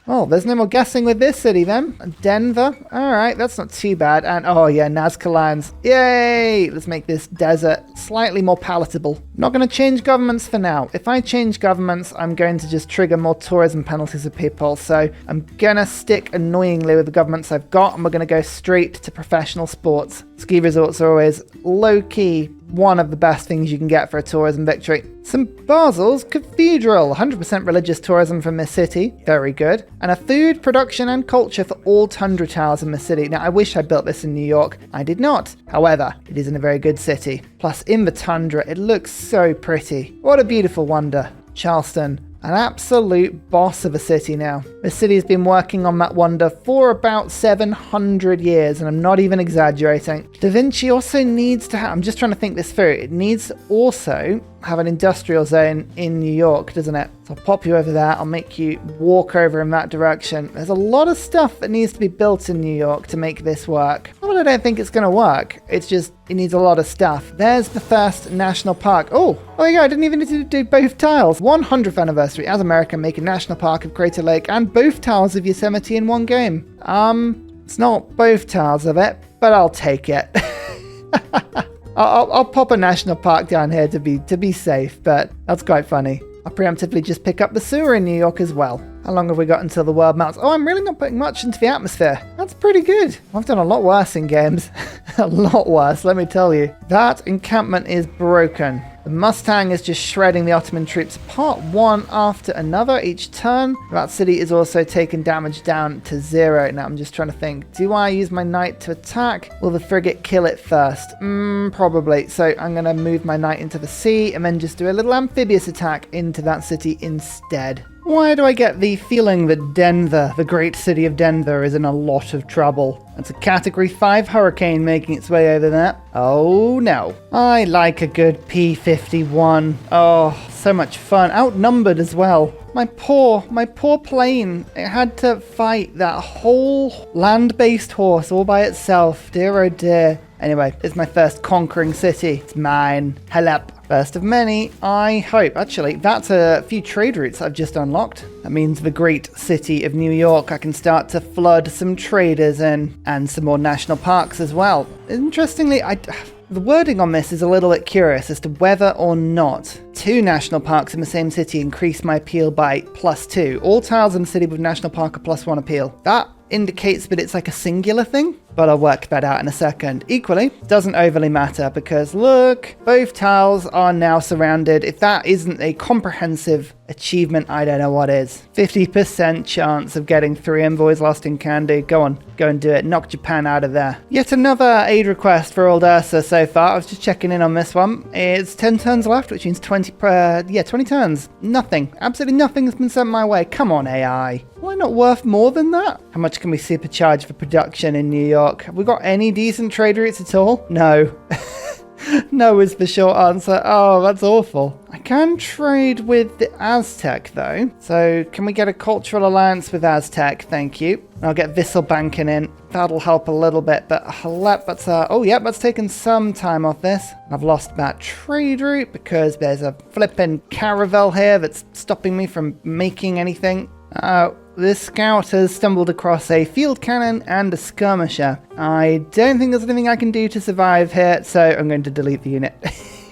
Oh, there's no more guessing with this city then. Denver. All right, that's not too bad. And oh yeah, Nazca lands. Yay! Let's make this desert slightly more palatable. Not going to change governments for now. If I change governments, I'm going to just trigger more tourism penalties of people. So I'm going to stick annoyingly with the governments I've got, and we're going to go straight to professional sports. Ski resorts are always low-key one of the best things you can get for a tourism victory. St. Basil's Cathedral, 100% religious tourism from this city, very good. And a food, production and culture for all tundra towers in the city. Now I wish I built this in New York, I did not. However, it is in a very good city. Plus in the tundra, it looks so pretty. What a beautiful wonder. Charleston, an absolute boss of a city now. The city has been working on that wonder for about 700 years, and I'm not even exaggerating. Da Vinci also needs to have, I'm just trying to think this through, it needs to also have an industrial zone in New York, doesn't it? So I'll pop you over there, I'll make you walk over in that direction. There's a lot of stuff that needs to be built in New York to make this work. Well, I don't think it's going to work, it's just, it needs a lot of stuff. There's the first national park. Oh, there you go, I didn't even need to do both tiles. 100th anniversary as America make a national park of Crater Lake and both tiles of Yosemite in one game. It's not both tiles of it, but I'll take it. I'll pop a national park down here to be safe, but that's quite funny. I'll preemptively just pick up the sewer in New York as well. How long have we got until the world melts? Oh, I'm really not putting much into the atmosphere. That's pretty good. I've done a lot worse in games. A lot worse, let me tell you. That encampment is broken. The Mustang is just shredding the Ottoman troops apart one after another each turn. That city is also taking damage down to 0. Now I'm just trying to think, do I use my knight to attack? Will the frigate kill it first? Probably. So I'm going to move my knight into the sea and then just do a little amphibious attack into that city instead. Why do I get the feeling that Denver, the great city of Denver, is in a lot of trouble? It's a Category 5 hurricane making its way over there. Oh no. I like a good P-51. Oh, so much fun. Outnumbered as well. My poor plane. It had to fight that whole land-based horse all by itself. Dear oh dear. Anyway, it's my first conquering city. It's mine. Help. First of many, I hope. Actually, that's a few trade routes I've just unlocked. That means the great city of New York, I can start to flood some traders in, and some more national parks as well. Interestingly, the wording on this is a little bit curious as to whether or not 2 national parks in the same city increase my appeal by +2. All tiles in the city with national park are +1 appeal. That indicates that it's like a singular thing, but I'll work that out in a second. Equally, doesn't overly matter because look, both tiles are now surrounded. If that isn't a comprehensive achievement, I don't know what is. 50% chance of getting 3 envoys lost in Candy. Go on, go and do it. Knock Japan out of there. Yet another aid request for old Ursa so far. I was just checking in on this one. It's 10 turns left, which means 20 turns. Nothing. Absolutely nothing has been sent my way. Come on, AI. Why not worth more than that? How much can we supercharge for production in New York? Have we got any decent trade routes at all? No. No is the short answer. Oh, that's awful. I can trade with the Aztec though. So can we get a cultural alliance with Aztec? Thank you. I'll get Vissel banking in. That'll help a little bit, but that's taken some time off this. I've lost that trade route because there's a flippin' caravel here that's stopping me from making anything. This scout has stumbled across a field cannon and a skirmisher. I don't think there's anything I can do to survive here, so I'm going to delete the unit.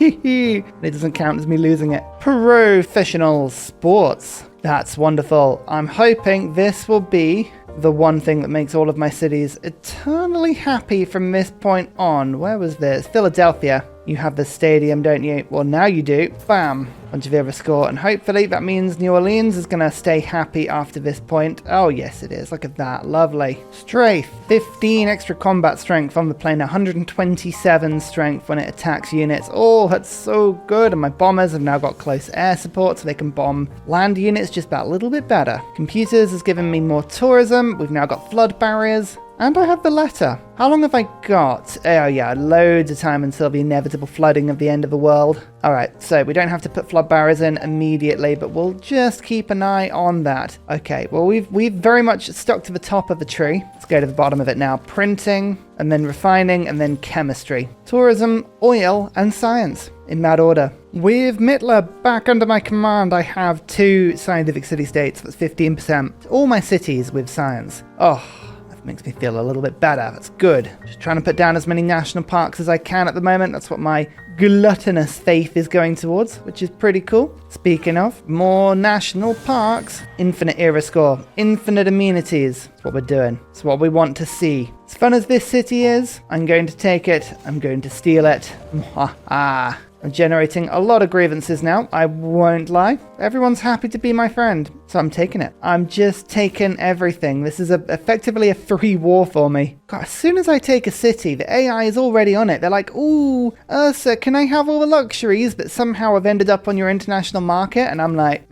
It doesn't count as me losing it. Professional sports. That's wonderful. I'm hoping this will be the one thing that makes all of my cities eternally happy from this point on. Where was this? Philadelphia. You have the stadium, don't you? Well, now you do. Bam. Bunch of every score. And hopefully that means New Orleans is going to stay happy after this point. Oh, yes, it is. Look at that. Lovely. Strafe. 15 extra combat strength on the plane. 127 strength when it attacks units. Oh, that's so good. And my bombers have now got close air support, so they can bomb land units just about a little bit better. Computers has given me more tourism. We've now got flood barriers. And I have the letter. How long have I got? Oh yeah, loads of time until the inevitable flooding of the end of the world. Alright, so we don't have to put flood barriers in immediately, but we'll just keep an eye on that. Okay, well we've very much stuck to the top of the tree. Let's go to the bottom of it now. Printing, and then refining, and then chemistry. Tourism, oil, and science. In that order. With Mittler back under my command, I have 2 scientific city-states. That's 15%. All my cities with science. Oh, that makes me feel a little bit better. That's good. Just trying to put down as many national parks as I can at the moment. That's what my gluttonous faith is going towards, which is pretty cool. Speaking of, more national parks. Infinite era score. Infinite amenities. That's what we're doing. It's what we want to see. As fun as this city is, I'm going to take it. I'm going to steal it. I'm generating a lot of grievances now, I won't lie. Everyone's happy to be my friend, so I'm taking it. I'm just taking everything. This is effectively a 3 war for me. God, as soon as I take a city, the AI is already on it. They're like, ooh, Ursa, can I have all the luxuries that somehow have ended up on your international market? And I'm like,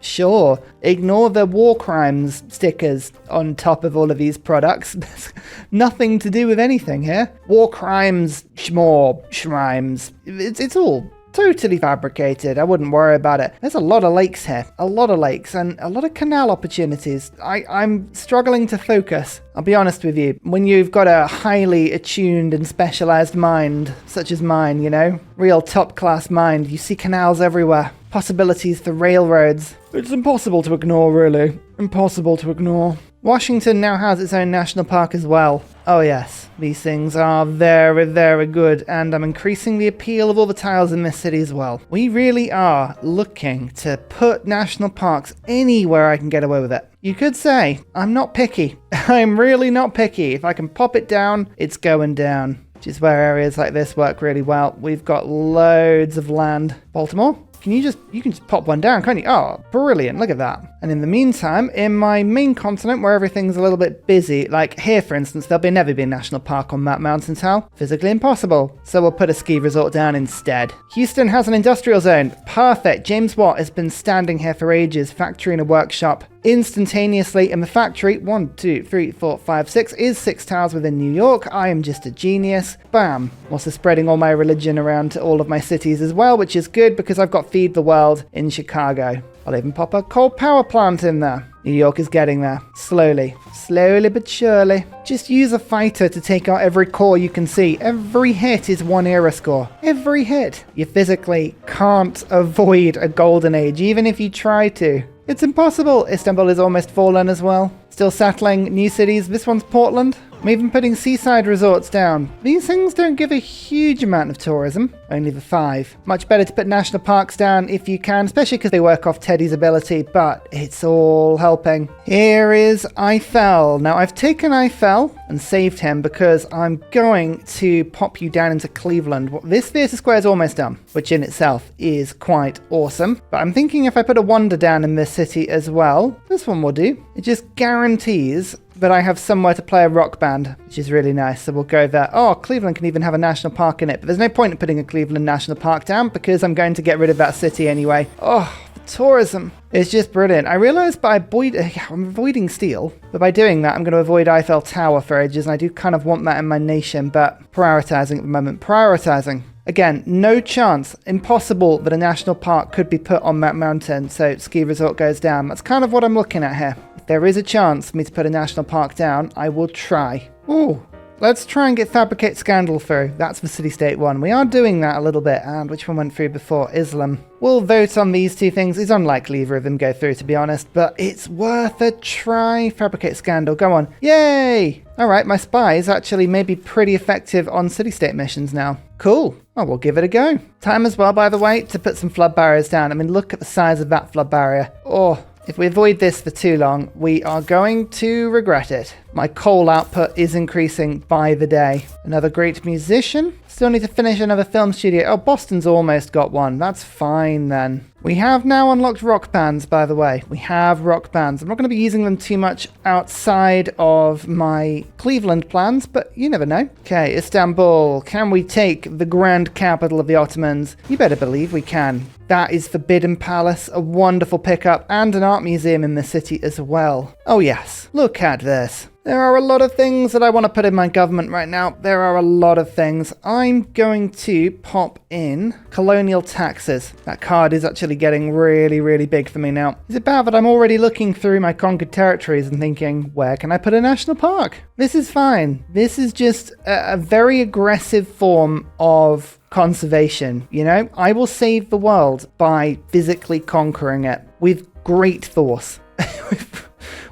sure. Ignore the war crimes stickers on top of all of these products. There's nothing to do with anything here. War crimes, schmore, schrimes. It's all totally fabricated. I wouldn't worry about it. There's a lot of lakes here. A lot of lakes and a lot of canal opportunities. I'm struggling to focus. I'll be honest with you. When you've got a highly attuned and specialized mind, such as mine, you know, real top-class mind, you see canals everywhere. Possibilities for railroads. It's impossible to ignore, really. Impossible to ignore. Washington now has its own national park as well. Oh yes, these things are very, very good, and I'm increasing the appeal of all the tiles in this city as well. We really are looking to put national parks anywhere I can get away with it. You could say, I'm not picky. I'm really not picky. If I can pop it down, it's going down. Which is where areas like this work really well. We've got loads of land. Baltimore? You can just pop one down, can't you? Oh, brilliant, look at that. And in the meantime, in my main continent where everything's a little bit busy, like here for instance, there'll never be a national park on that mountain tile. Physically impossible. So we'll put a ski resort down instead. Houston has an industrial zone. Perfect. James Watt has been standing here for ages, factory and a workshop. Instantaneously in the factory, 1, 2, 3, 4, 5, 6 is 6 tiles within New York. I am just a genius. Bam. Also spreading all my religion around to all of my cities as well, which is good because I've got Feed the World in Chicago. I'll even pop a coal power plant in there. New York is getting there. Slowly. Slowly but surely. Just use a fighter to take out every core you can see. Every hit is 1 era score. Every hit. You physically can't avoid a golden age, even if you try to. It's impossible. Istanbul is almost fallen as well. Still settling new cities. This one's Portland. I'm even putting seaside resorts down. These things don't give a huge amount of tourism, only the 5. Much better to put national parks down if you can, especially because they work off Teddy's ability, but it's all helping. Here is Eiffel. Now I've taken Eiffel and saved him because I'm going to pop you down into Cleveland. This theatre square is almost done, which in itself is quite awesome. But I'm thinking if I put a wonder down in this city as well, this one will do. It just guarantees that I have somewhere to play a rock band, which is really nice, so we'll go there. Oh, Cleveland can even have a national park in it, but there's no point in putting a Cleveland National Park down because I'm going to get rid of that city anyway. Oh, the tourism. It's just brilliant. I realised I'm avoiding steel, but by doing that, I'm going to avoid Eiffel Tower for ages, and I do kind of want that in my nation, but prioritising at the moment. Prioritising. Again, no chance, impossible that a national park could be put on that mountain, so ski resort goes down. That's kind of what I'm looking at here. If there is a chance for me to put a national park down, I will try. Ooh, let's try and get Fabricate Scandal through. That's the city-state one. We are doing that a little bit. And which one went through before? Islam. We'll vote on these 2 things. It's unlikely either of them go through, to be honest, but it's worth a try. Fabricate Scandal, go on. Yay! Alright, my spies actually may be pretty effective on city-state missions now. Cool. Oh, we'll give it a go. Time as well, by the way, to put some flood barriers down. I mean, look at the size of that flood barrier. Oh, if we avoid this for too long, we are going to regret it. My coal output is increasing by the day. Another great musician. Still need to finish another film studio. Oh, Boston's almost got one. That's fine then. We have now unlocked rock bands, by the way. We have rock bands. I'm not going to be using them too much outside of my Cleveland plans, but you never know. Okay, Istanbul. Can we take the grand capital of the Ottomans? You better believe we can. That is Forbidden Palace, a wonderful pickup, and an art museum in the city as well. Oh yes, look at this. There are a lot of things that I want to put in my government right now. There are a lot of things. I'm going to pop in colonial taxes. That card is actually getting really, really big for me now. Is it bad that I'm already looking through my conquered territories and thinking, where can I put a national park? This is fine. This is just a very aggressive form of conservation, you know? I will save the world by physically conquering it with great force.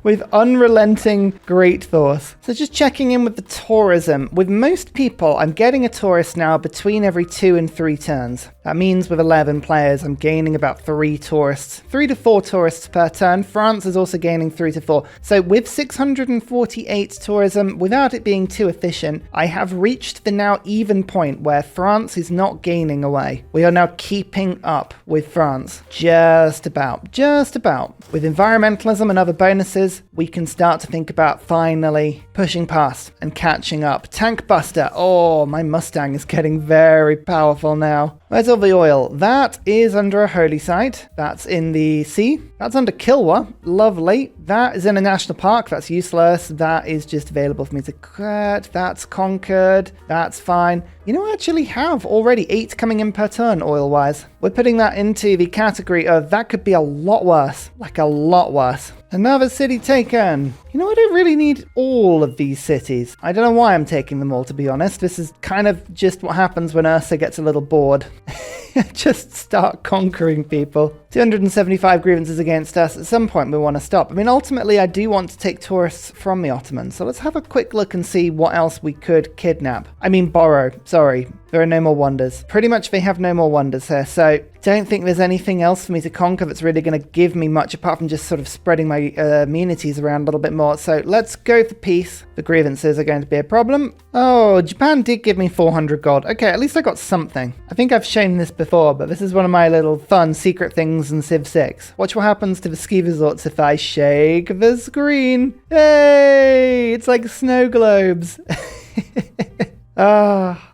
With unrelenting great force. So just checking in with the tourism. With most people, I'm getting a tourist now between every 2 and 3 turns. That means with 11 players, I'm gaining about 3 tourists. 3 to 4 tourists per turn. France is also gaining 3 to 4. So with 648 tourism, without it being too efficient, I have reached the now even point where France is not gaining away. We are now keeping up with France. Just about. Just about. With environmentalism and other bonuses, we can start to think about finally pushing past and catching up. Tank Buster. Oh, my Mustang is getting very powerful now. Where's all the oil? That is under a holy site. That's in the sea. That's under Kilwa. Lovely. That is in a national park. That's useless. That is just available for me to cut. That's conquered. That's fine. You know, I actually have already 8 coming in per turn oil-wise. We're putting that into the category of that could be a lot worse. Like a lot worse. Another city taken. You know, I don't really need all of these cities. I don't know why I'm taking them all, to be honest. This is kind of just what happens when Ursa gets a little bored. Just start conquering people. 275 grievances against us. At some point, we want to stop. I mean, ultimately, I do want to take tourists from the Ottomans. So let's have a quick look and see what else we could kidnap. I mean, borrow. Sorry. There are no more wonders. Pretty much they have no more wonders here. So don't think there's anything else for me to conquer that's really going to give me much apart from just sort of spreading my immunities around a little bit more. So let's go for peace. The grievances are going to be a problem. Oh, Japan did give me 400 gold. Okay, at least I got something. I think I've shown this before, but this is one of my little fun secret things in Civ 6. Watch what happens to the ski resorts if I shake the screen. Hey, it's like snow globes.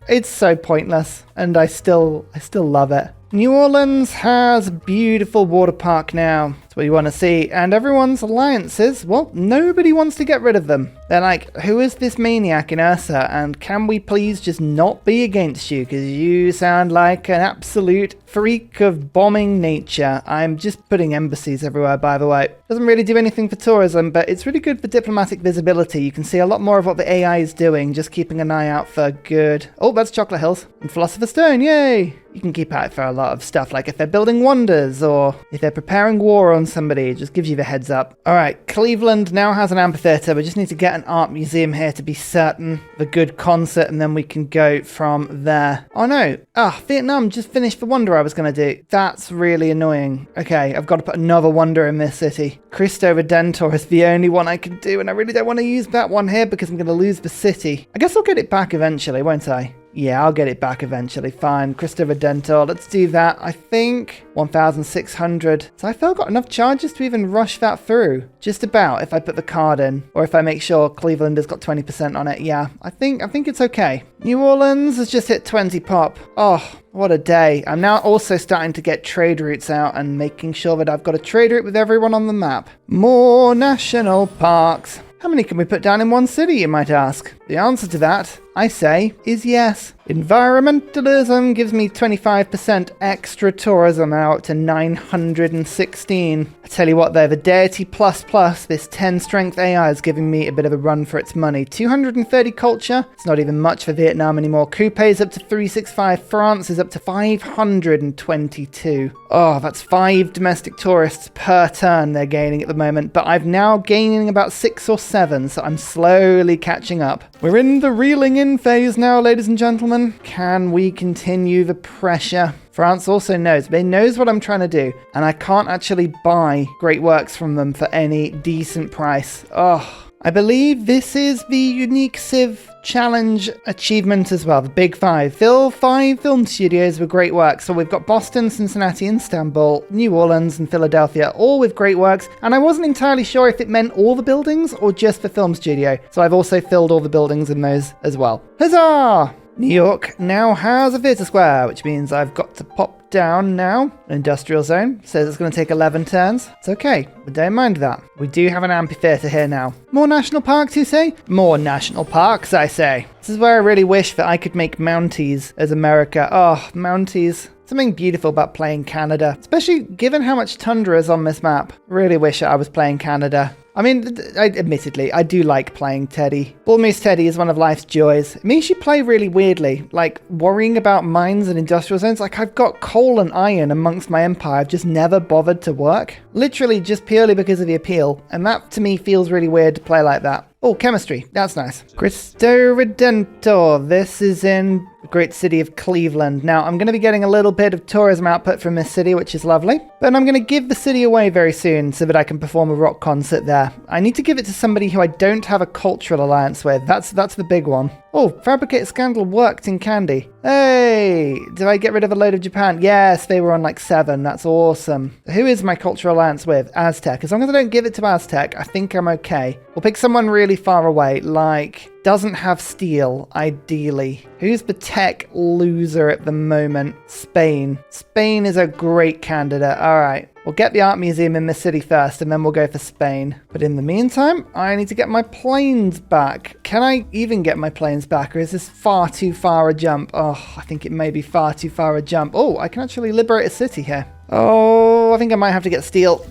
It's so pointless, and I still love it. New Orleans has a beautiful water park now. That's what you want to see. And everyone's alliances, well, nobody wants to get rid of them. They're like, who is this maniac in Ursa? And can we please just not be against you? Because you sound like an absolute freak of bombing nature. I'm just putting embassies everywhere, by the way. Doesn't really do anything for tourism, but it's really good for diplomatic visibility. You can see a lot more of what the AI is doing, just keeping an eye out for good. Oh, that's Chocolate Hills. And Philosopher's Stone, yay! You can keep out for a lot of stuff, like if they're building wonders or if they're preparing war on somebody, it just gives you the heads up. All right, Cleveland now has an amphitheater. We just need to get an art museum here to be certain of a good concert, and then we can go from there. Oh no, Vietnam just finished the wonder I was going to do. That's really annoying. Okay, I've got to put another wonder in this city. Cristo Redentor is the only one I can do, and I really don't want to use that one here because I'm going to lose the city. I guess I'll get it back eventually, won't I? Yeah, I'll get it back eventually. Fine. Cristo Redentor. Let's do that. I think 1,600. So I feel I've got enough charges to even rush that through. Just about, if I put the card in. Or if I make sure Cleveland has got 20% on it. Yeah, I think it's okay. New Orleans has just hit 20 pop. Oh, what a day. I'm now also starting to get trade routes out and making sure that I've got a trade route with everyone on the map. More national parks. How many can we put down in one city, you might ask? The answer to that, I say, is yes. Environmentalism gives me 25% extra tourism out to 916. I tell you what though, the Deity plus, this 10 strength AI is giving me a bit of a run for its money. 230 culture, it's not even much for Vietnam anymore. Coupe is up to 365, France is up to 522. Oh, that's 5 domestic tourists per turn they're gaining at the moment, but I'm now gaining about 6 or 7, so I'm slowly catching up. We're in the reeling in phase now, ladies and gentlemen. Can we continue the pressure? France also knows. They knows what I'm trying to do, and I can't actually buy great works from them for any decent price. Oh, I believe this is the unique Civ challenge achievement as well, the Big Five. Fill 5 film studios with great works. So we've got Boston, Cincinnati, Istanbul, New Orleans, and Philadelphia, all with great works. And I wasn't entirely sure if it meant all the buildings or just the film studio. So I've also filled all the buildings in those as well. Huzzah! New York now has a theatre square, which means I've got to pop down now. Industrial zone says it's going to take 11 turns. It's okay. We don't mind that. We do have an amphitheatre here now. More national parks, you say? More national parks, I say. This is where I really wish that I could make Mounties as America. Oh, Mounties. Something beautiful about playing Canada, especially given how much tundra is on this map. Really wish I was playing Canada. I mean, admittedly, I do like playing Teddy. Bullmoose Teddy is one of life's joys. It means you play really weirdly, like worrying about mines and industrial zones. Like, I've got coal and iron amongst my empire. I've just never bothered to work. Literally just purely because of the appeal. And that, to me, feels really weird to play like that. Oh, chemistry. That's nice. Cristo Redentor. This is in the great city of Cleveland. Now, I'm going to be getting a little bit of tourism output from this city, which is lovely. But I'm going to give the city away very soon so that I can perform a rock concert there. I need to give it to somebody who I don't have a cultural alliance with. That's the big one. Oh, Fabricate Scandal worked in Candy. Hey, did I get rid of a load of Japan? Yes, they were on like 7. That's awesome. Who is my cultural alliance with? Aztec. As long as I don't give it to Aztec, I think I'm okay. We'll pick someone really far away, like doesn't have steel, ideally. Who's the tech loser at the moment? Spain. Spain is a great candidate. All right. We'll get the art museum in the city first, and then we'll go for Spain. But in the meantime, I need to get my planes back. Can I even get my planes back, or is this far too far a jump? Oh, I think it may be far too far a jump. Oh, I can actually liberate a city here. Oh, I think I might have to get steel.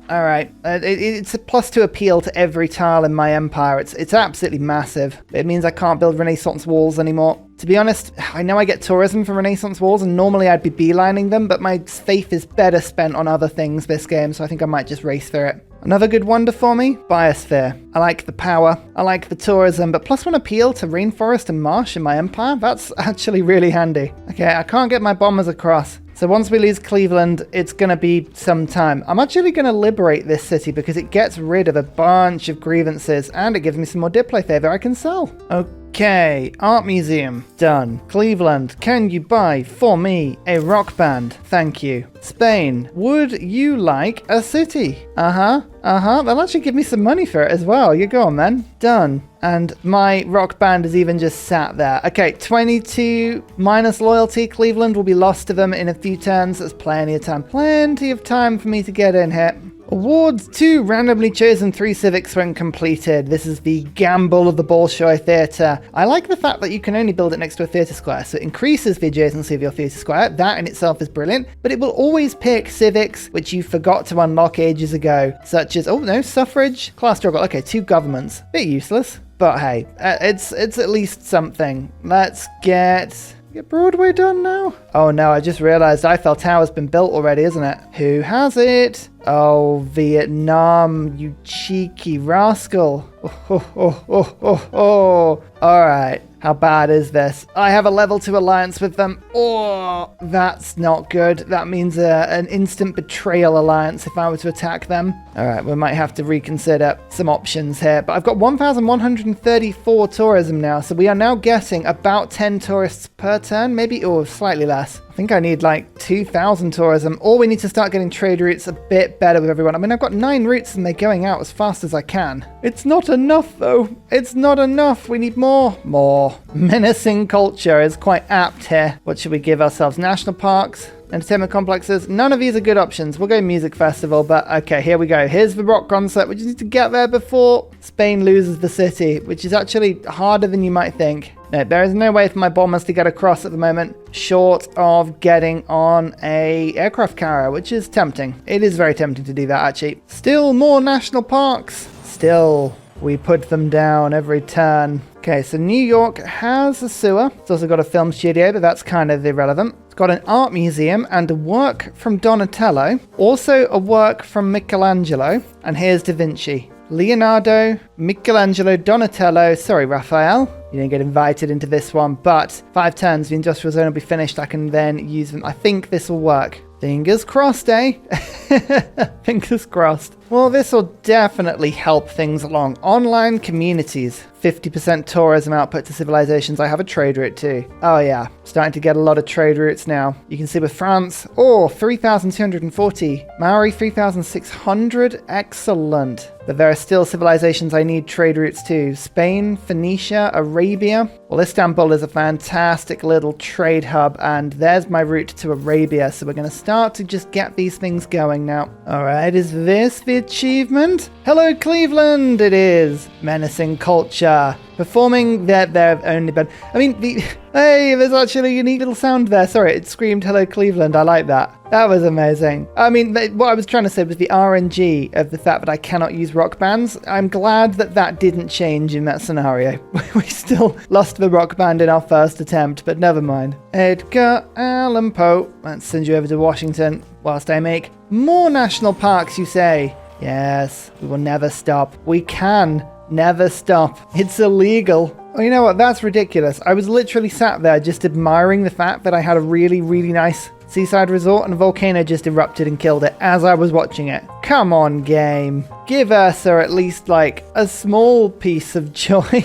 All right. It's a +2 appeal to every tile in my empire. It's absolutely massive. It means I can't build Renaissance walls anymore. To be honest, I know I get tourism from Renaissance walls, and normally I'd be beelining them, but my faith is better spent on other things this game, so I think I might just race through it. Another good wonder for me, Biosphere. I like the power, I like the tourism, but +1 appeal to rainforest and marsh in my empire? That's actually really handy. Okay, I can't get my bombers across. So once we lose Cleveland, it's going to be some time. I'm actually going to liberate this city because it gets rid of a bunch of grievances and it gives me some more Diplo favor I can sell. Okay, art museum, done. Cleveland, can you buy for me a rock band? Thank you. Spain, would you like a city? They'll actually give me some money for it as well. You go on then. Done. And my rock band is even just sat there. Okay, 22 minus loyalty. Cleveland will be lost to them in a few turns. That's plenty of time. Plenty of time for me to get in here. Awards 2 randomly chosen 3 civics when completed. This is the gamble of the Bolshoi Theatre. I like the fact that you can only build it next to a theatre square, so it increases the adjacency of your theatre square. That in itself is brilliant, but it will always pick civics which you forgot to unlock ages ago, such as, oh no, suffrage, class struggle. Okay, 2 governments. Bit useless, but hey, it's at least something. Let's get Broadway done now? Oh no, I just realized Eiffel Tower's been built already, isn't it? Who has it? Oh, Vietnam, you cheeky rascal. All right. How bad is this? I have a level 2 alliance with them. Oh, that's not good. That means an instant betrayal alliance if I were to attack them. All right, we might have to reconsider some options here. But I've got 1,134 tourism now. So we are now getting about 10 tourists per turn. Maybe, slightly less. I think I need like 2,000 tourism. Or we need to start getting trade routes a bit better with everyone. I mean, I've got 9 routes and they're going out as fast as I can. It's not enough though. It's not enough. We need more. Menacing culture is quite apt here. What should we give ourselves? National parks? Entertainment complexes? None of these are good options. We'll go music festival, but okay, here we go. Here's the rock concert. We just need to get there before Spain loses the city, which is actually harder than you might think. No, there is no way for my bombers to get across at the moment, short of getting on a aircraft carrier, which is tempting. It is very tempting to do that, actually. Still more national parks. Still, we put them down every turn. Okay, so New York has a sewer. It's also got a film studio, but that's kind of irrelevant. It's got an art museum and a work from Donatello. Also a work from Michelangelo. And here's Da Vinci. Leonardo, Michelangelo, Donatello. Sorry, Raphael. You didn't get invited into this one, but 5 turns, the industrial zone will be finished. I can then use them. I think this will work. Fingers crossed, eh? Fingers crossed. Well, this will definitely help things along. Online communities. 50% tourism output to civilizations. I have a trade route too. Oh yeah, starting to get a lot of trade routes now. You can see with France, 3,240. Maori, 3,600. Excellent. But there are still civilizations I need trade routes to. Spain, Phoenicia, Arabia. Well, Istanbul is a fantastic little trade hub, and there's my route to Arabia. So we're going to start to just get these things going now. All right, is this the achievement? Hello, Cleveland, it is. Menacing culture. Performing their only band. I mean, hey, there's actually a unique little sound there. Sorry, it screamed hello Cleveland. I like that. That was amazing. I mean, what I was trying to say was the RNG of the fact that I cannot use rock bands. I'm glad that that didn't change in that scenario. We still lost the rock band in our first attempt, but never mind. Edgar Allan Poe. Let's send you over to Washington whilst I make more national parks, you say? Yes, we will never stop. We can never stop. It's illegal. Oh, you know what? That's ridiculous. I was literally sat there just admiring the fact that I had a really, really nice seaside resort and a volcano just erupted and killed it as I was watching it. Come on, game. Give Ursa at least, like, a small piece of joy.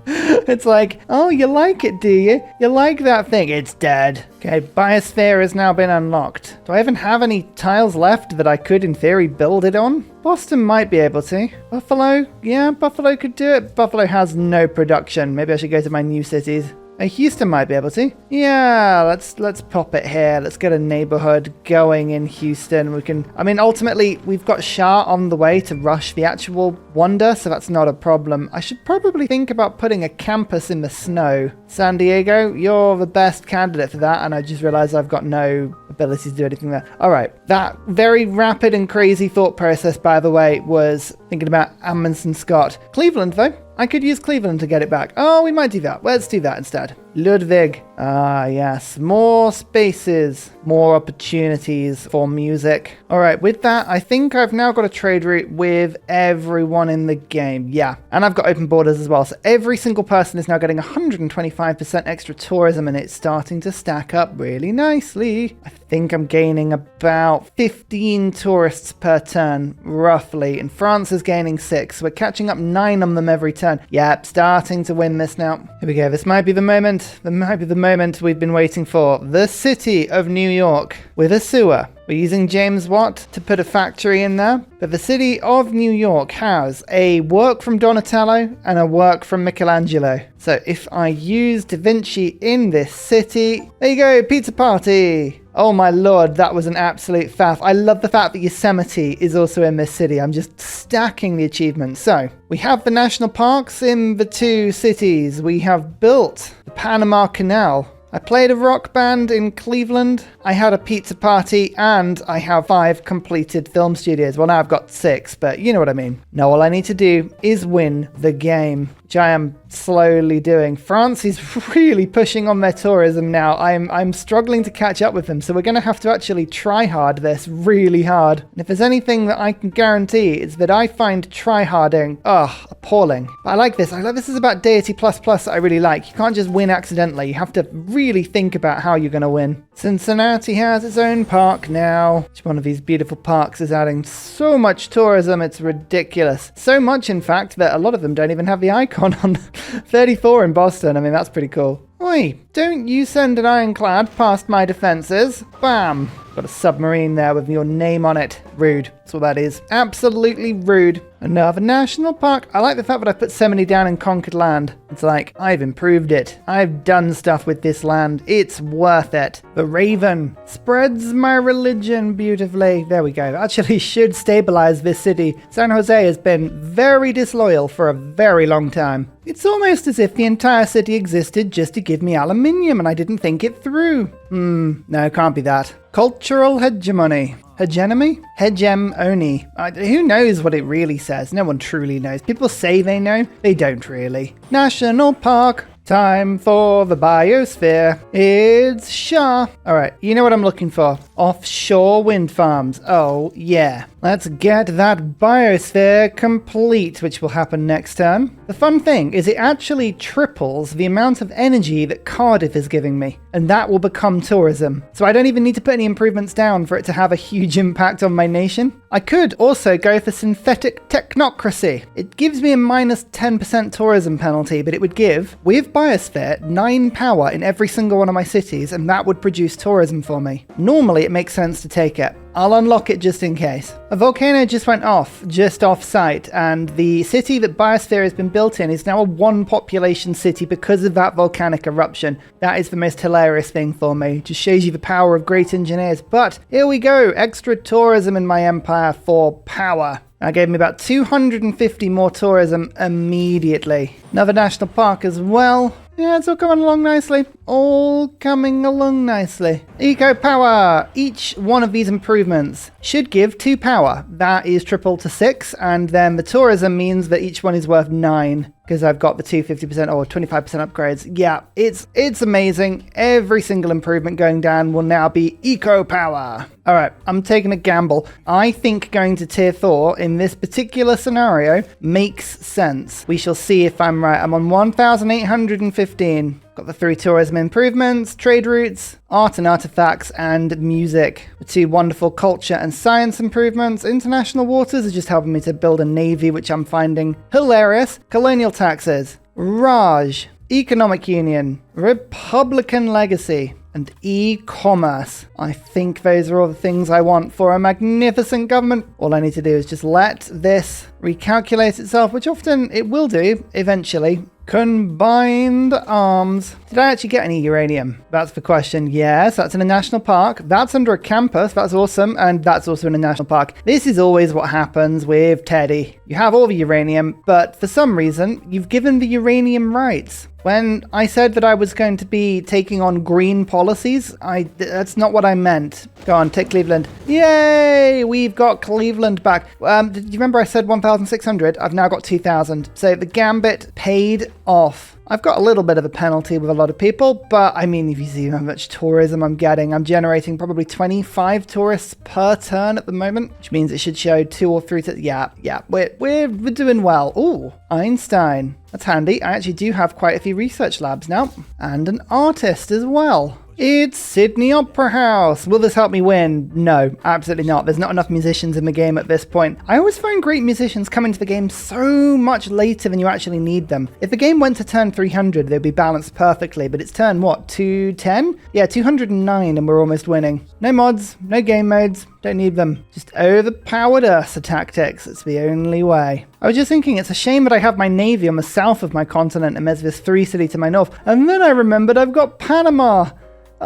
It's like, oh, you like it, do you? You like that thing? It's dead. Okay, Biosphere has now been unlocked. Do I even have any tiles left that I could, in theory, build it on? Boston might be able to. Buffalo? Yeah, Buffalo could do it. Buffalo has no production. Maybe I should go to my new cities. Houston might be able to. Yeah, let's pop it here. Let's get a neighborhood going in Houston. We can, I mean, ultimately, we've got Shah on the way to rush the actual wonder, so that's not a problem. I should probably think about putting a campus in the snow. San Diego, you're the best candidate for that, and I just realized I've got no ability to do anything there. All right, that very rapid and crazy thought process, by the way, was thinking about Amundsen Scott. Cleveland, though. I could use Cleveland to get it back. Oh, we might do that. Let's do that instead. Ludwig. Ah, yes. More spaces. More opportunities for music. All right, with that, I think I've now got a trade route with everyone in the game. Yeah, and I've got open borders as well. So every single person is now getting 125% extra tourism, and it's starting to stack up really nicely. I think I'm gaining about 15 tourists per turn, roughly. And France is gaining 6. So we're catching up 9 on them every turn. Yep, starting to win this now. Here we go. This might be the moment. That might be the moment we've been waiting for. The city of New York with a sewer. We're using James Watt to put a factory in there. But the city of New York has a work from Donatello and a work from Michelangelo. So if I use Da Vinci in this city, there you go, pizza party. Oh my lord, that was an absolute faff. I love the fact that Yosemite is also in this city. I'm just stacking the achievements. So we have the national parks in the 2 cities. We have built the Panama Canal. I played a rock band in Cleveland, I had a pizza party, and I have 5 completed film studios. Well, now I've got 6, but you know what I mean. Now all I need to do is win the game, which I am slowly doing. France is really pushing on their tourism now. I'm struggling to catch up with them, so we're going to have to actually try hard this really hard. And if there's anything that I can guarantee, it's that I find try harding, appalling. But I like this. This is about Deity plus that I really like. You can't just win accidentally. You have to really think about how you're going to win. Cincinnati has its own park now. Each one of these beautiful parks is adding so much tourism, it's ridiculous. So much, in fact, that a lot of them don't even have the icon on. 34 in Boston. I mean, that's pretty cool. Oi, don't you send an ironclad past my defenses. Bam. Got a submarine there with your name on it. Rude. That's what that is. Absolutely rude. Another national park. I like the fact that I put so many down in conquered land. It's like, I've improved it. I've done stuff with this land. It's worth it. The Raven spreads my religion beautifully. There we go. Actually should stabilize this city. San Jose has been very disloyal for a very long time. It's almost as if the entire city existed just to give me aluminium and I didn't think it through. No, can't be that. Cultural hegemony. Hegemony? Hegemony. Who knows what it really says? No one truly knows. People say they know. They don't really. National Park. Time for the biosphere. It's Shah. All right, you know what I'm looking for. Offshore wind farms. Oh, yeah. Let's get that biosphere complete, which will happen next turn. The fun thing is it actually triples the amount of energy that Cardiff is giving me, and that will become tourism. So I don't even need to put any improvements down for it to have a huge impact on my nation. I could also go for synthetic technocracy. It gives me a minus 10% tourism penalty, but it would give, with biosphere, 9 power in every single one of my cities, and that would produce tourism for me. Normally, it makes sense to take it. I'll unlock it just in case. A volcano just went off, just off-site, and the city that Biosphere has been built in is now a 1-population city because of that volcanic eruption. That is the most hilarious thing for me. Just shows you the power of great engineers. But here we go, extra tourism in my empire for power. That gave me about 250 more tourism immediately. Another national park as well. Yeah, it's all coming along nicely. All coming along nicely. Eco power. Each one of these improvements should give 2 power. That is triple to 6, and then the tourism means that each one is worth 9. Because I've got the 250% or 25% upgrades. Yeah, it's amazing. Every single improvement going down will now be eco power. All right, I'm taking a gamble. I think going to tier 4 in this particular scenario makes sense. We shall see if I'm right. I'm on 1,815. Got the 3 tourism improvements, trade routes, art and artifacts, and music. The 2 wonderful culture and science improvements. International waters are just helping me to build a navy, which I'm finding hilarious. Colonial taxes, Raj, economic union, Republican legacy, and e-commerce. I think those are all the things I want for a magnificent government. All I need to do is just let this recalculate itself, which often it will do eventually. Combined arms. Did I actually get any uranium? That's the question. Yes, that's in a national park. That's under a campus. That's awesome. And that's also in a national park. This is always what happens with Teddy. You have all the uranium, but for some reason, you've given the uranium rights. When I said that I was going to be taking on green policies, that's not what I meant. Go on, take Cleveland. Yay! We've got Cleveland back. Did you remember I said 1,600? I've now got 2,000. So the gambit paid off. I've got a little bit of a penalty with a lot of people, but I mean, if you see how much tourism I'm getting, I'm generating probably 25 tourists per turn at the moment, which means it should show 2 or 3. Yeah, we're doing well. Ooh, Einstein. That's handy. I actually do have quite a few research labs now, and an artist as well. It's Sydney Opera House. Will this help me win? No, absolutely not. There's not enough musicians in the game at this point. I always find great musicians come into the game so much later than you actually need them. If the game went to turn 300, they'd be balanced perfectly, but it's turn, what, 210? Yeah, 209 and we're almost winning. No mods, no game modes, don't need them. Just overpowered Ursa tactics. It's the only way. I was just thinking, it's a shame that I have my navy on the south of my continent and there's this 3 city to my north. And then I remembered I've got Panama.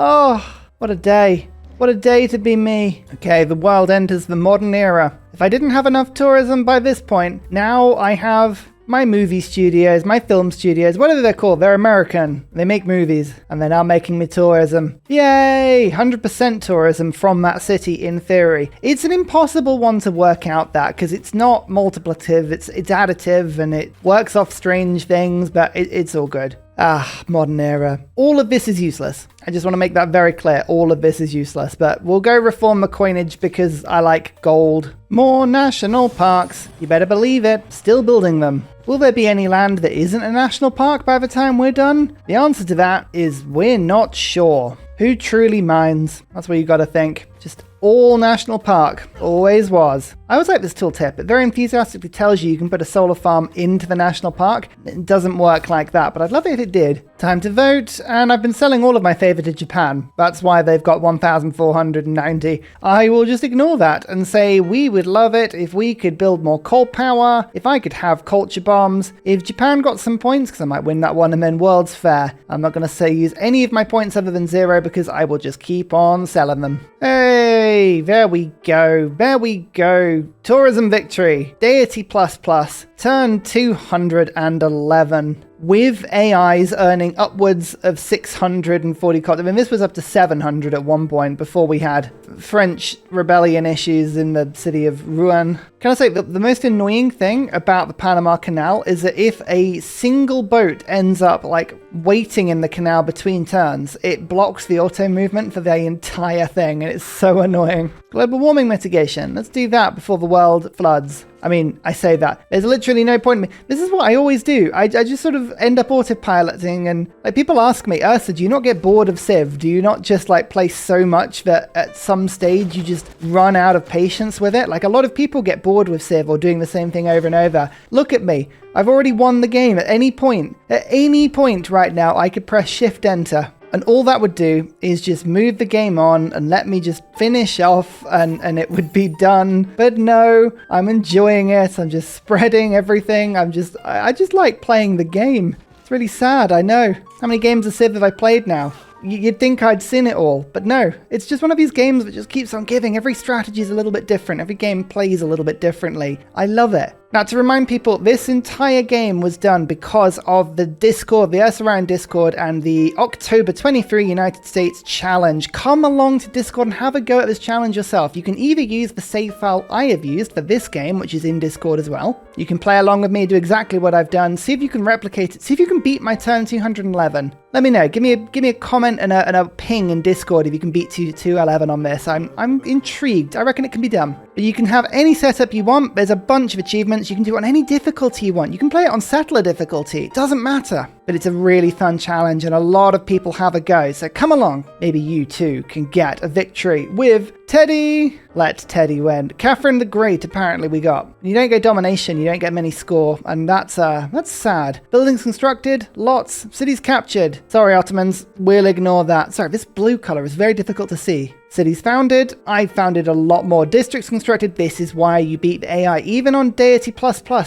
Oh, what a day. What a day to be me. Okay, the world enters the modern era. If I didn't have enough tourism by this point, now I have my movie studios, my film studios. What are they called? They're American. They make movies, and they're now making me tourism. Yay! 100% tourism from that city in theory. It's an impossible one to work out that, because it's not multiplicative, it's additive, and it works off strange things, but it's all good. Ah, modern era. All of this is useless. I just want to make that very clear. All of this is useless, but we'll go reform the coinage because I like gold. More national parks. You better believe it. Still building them. Will there be any land that isn't a national park by the time we're done? The answer to that is we're not sure. Who truly minds? That's what you gotta think. Just all national park. Always was. I always like this tooltip. It very enthusiastically tells you can put a solar farm into the national park. It doesn't work like that, but I'd love it if it did. Time to vote, and I've been selling all of my favour to Japan. That's why they've got 1,490. I will just ignore that and say we would love it if we could build more coal power, if I could have culture bombs, if Japan got some points, because I might win that one, and then World's Fair. I'm not going to say use any of my points other than 0 because I will just keep on selling them. Hey, there we go. There we go. Tourism victory. Deity ++. Turn 211. With AIs earning upwards of 640 coins. I mean, this was up to 700 at one point before we had French rebellion issues in the city of Rouen. Can I say that the most annoying thing about the Panama Canal is that if a single boat ends up like waiting in the canal between turns, it blocks the auto movement for the entire thing, and it's so annoying. Global warming mitigation. Let's do that before the world floods. I mean, I say that. There's literally no point in me. This is what I always do. I just sort of end up autopiloting, and like people ask me, Ursa, do you not get bored of Civ? Do you not just like play so much that at some stage you just run out of patience with it? Like a lot of people get bored with Civ or doing the same thing over and over. Look at me. I've already won the game at any point. At any point right now, I could press Shift Enter. And all that would do is just move the game on and let me just finish off and it would be done. But no, I'm enjoying it. I'm just spreading everything. I just like playing the game. It's really sad, I know. How many games of Civ have I played now? You'd think I'd seen it all, but no. It's just one of these games that just keeps on giving. Every strategy is a little bit different. Every game plays a little bit differently. I love it. Now, to remind people, this entire game was done because of the Discord, the Ursa Discord, and the October 23 United States Challenge. Come along to Discord and have a go at this challenge yourself. You can either use the save file I have used for this game, which is in Discord as well. You can play along with me, do exactly what I've done, see if you can replicate it, see if you can beat my turn 211. Let me know. Give me a comment and a ping in Discord if you can beat 211 on this. I'm intrigued. I reckon it can be done. But you can have any setup you want. There's a bunch of achievements. You can do it on any difficulty you want. You can play it on settler difficulty. It doesn't matter. But it's a really fun challenge and a lot of people have a go. So come along. Maybe you too can get a victory with Teddy. Let Teddy win. Catherine the Great, apparently we got. You don't get domination, you don't get many score, and that's sad. Buildings constructed, lots. Cities captured. Sorry, Ottomans, we'll ignore that. Sorry, this blue color is very difficult to see. Cities founded. I founded a lot more. Districts constructed. This is why you beat the AI. Even on Deity++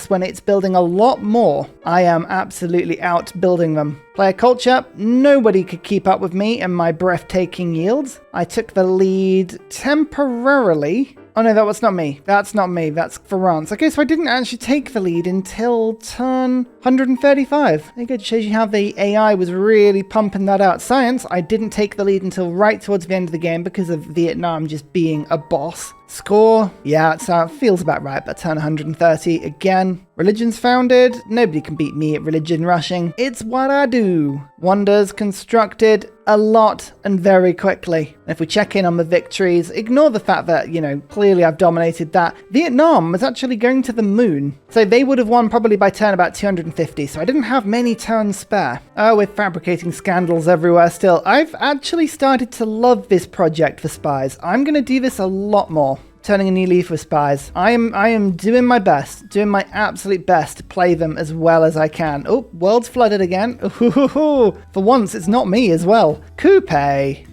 when it's building a lot more, I am absolutely out building them. Player culture. Nobody could keep up with me and my breathtaking yields. I took the lead temporarily. Oh no, that was not me. That's not me. That's France. Okay, so I didn't actually take the lead until turn 135. There you go. It shows you how the AI was really pumping that out. Science, I didn't take the lead until right towards the end of the game because of Vietnam just being a boss. Score, yeah, it feels about right, but turn 130 again. Religions founded, nobody can beat me at religion rushing. It's what I do. Wonders constructed a lot and very quickly. And if we check in on the victories, ignore the fact that, clearly I've dominated that. Vietnam was actually going to the moon, so they would have won probably by turn about 250, so I didn't have many turns spare. Oh, we're fabricating scandals everywhere still. I've actually started to love this project for spies. I'm going to do this a lot more. Turning a new leaf with spies. I am doing my best, doing my absolute best to play them as well as I can. Oh, world's flooded again. Ooh, for once, it's not me as well. Coupe.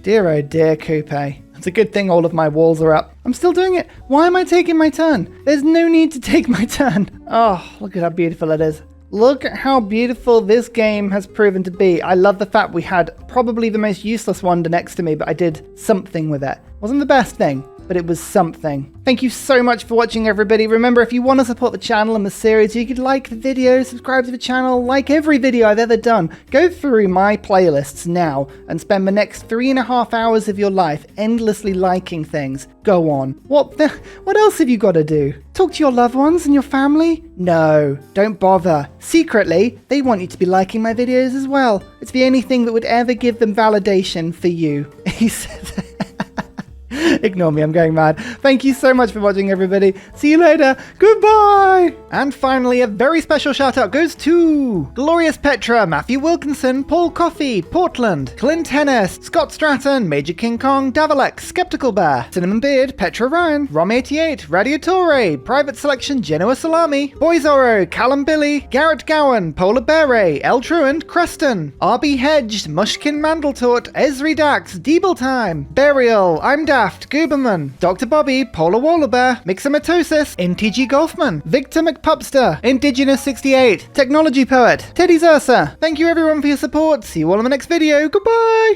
Dear, oh dear, Coupe. It's a good thing all of my walls are up. I'm still doing it. Why am I taking my turn? There's no need to take my turn. Oh, look at how beautiful it is. Look at how beautiful this game has proven to be. I love the fact we had probably the most useless wonder next to me, but I did something with it. Wasn't the best thing, but it was something. Thank you so much for watching, everybody. Remember, if you want to support the channel and the series, you could like the video, subscribe to the channel, like every video I've ever done. Go through my playlists now and spend the next 3.5 hours of your life endlessly liking things. Go on. What else have you got to do? Talk to your loved ones and your family? No, don't bother. Secretly, they want you to be liking my videos as well. It's the only thing that would ever give them validation for you. He said. Ignore me, I'm going mad. Thank you so much for watching, everybody. See you later. Goodbye. And finally, a very special shout out goes to Glorious Petra, Matthew Wilkinson, Paul Coffey, Portland, Clint Hennis, Scott Stratton, Major King Kong, Davalex, Skeptical Bear, Cinnamon Beard, Petra Ryan, Rom88, Radiatore, Private Selection, Genoa Salami, Boyzoro, Callum Billy, Garrett Gowan, Polar Beret, El Truant, Creston, RB Hedged, Mushkin Mandletort, Esri Dax, Deeble Time, Burial, I'm Daft, Gooberman, Dr. Bobby, Polar Wallabear, Mixomatosis, NTG Golfman, Victor McPupster, Indigenous 68, Technology Poet, Teddy's Ursa. Thank you everyone for your support. See you all in the next video. Goodbye!